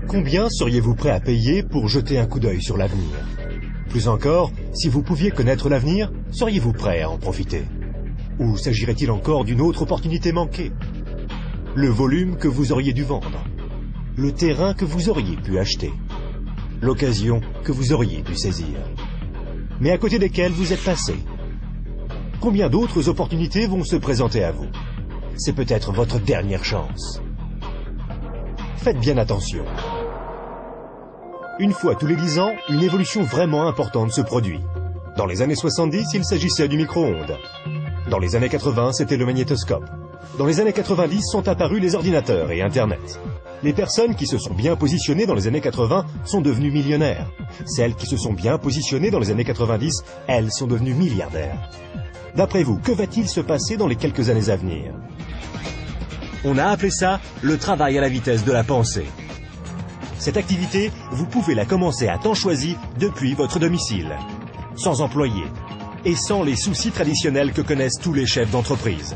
Combien seriez-vous prêt à payer pour jeter un coup d'œil sur l'avenir? Plus encore, si vous pouviez connaître l'avenir, seriez-vous prêt à en profiter? Ou s'agirait-il encore d'une autre opportunité manquée? Le volume que vous auriez dû vendre? Le terrain que vous auriez pu acheter? L'occasion que vous auriez dû saisir? Mais à côté desquelles vous êtes passé? Combien d'autres opportunités vont se présenter à vous? C'est peut-être votre dernière chance. Faites bien attention. Une fois tous les 10 ans, une évolution vraiment importante se produit. Dans les années 70, il s'agissait du micro-ondes. Dans les années 80, c'était le magnétoscope. Dans les années 90 sont apparus les ordinateurs et Internet. Les personnes qui se sont bien positionnées dans les années 80 sont devenues millionnaires. Celles qui se sont bien positionnées dans les années 90, elles sont devenues milliardaires. D'après vous, que va-t-il se passer dans les quelques années à venir? On a appelé ça le travail à la vitesse de la pensée. Cette activité, vous pouvez la commencer à temps choisi depuis votre domicile, sans employé et sans les soucis traditionnels que connaissent tous les chefs d'entreprise.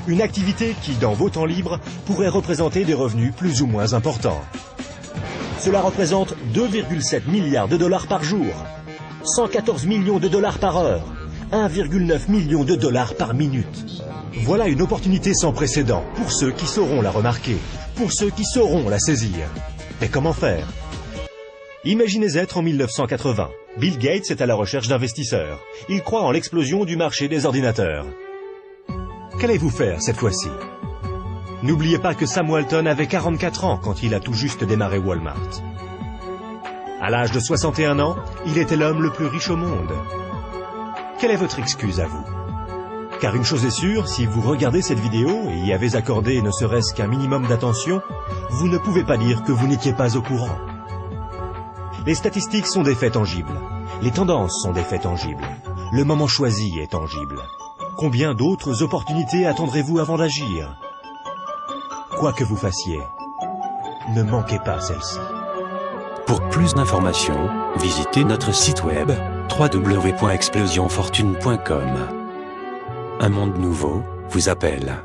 Une activité qui, dans vos temps libres, pourrait représenter des revenus plus ou moins importants. Cela représente 2,7 milliards de dollars par jour, 114 millions de dollars par heure, 1,9 million de dollars par minute. Voilà une opportunité sans précédent pour ceux qui sauront la remarquer, pour ceux qui sauront la saisir. Mais comment faire? Imaginez être en 1980. Bill Gates est à la recherche d'investisseurs. Il croit en l'explosion du marché des ordinateurs. Qu'allez-vous faire cette fois-ci? N'oubliez pas que Sam Walton avait 44 ans quand il a tout juste démarré Walmart. À l'âge de 61 ans, il était l'homme le plus riche au monde. Quelle est votre excuse à vous? Car une chose est sûre, si vous regardez cette vidéo et y avez accordé ne serait-ce qu'un minimum d'attention, vous ne pouvez pas dire que vous n'étiez pas au courant. Les statistiques sont des faits tangibles. Les tendances sont des faits tangibles. Le moment choisi est tangible. Combien d'autres opportunités attendrez-vous avant d'agir? Quoi que vous fassiez, ne manquez pas celle-ci. Pour plus d'informations, visitez notre site web www.explosionfortune.com. Un monde nouveau vous appelle.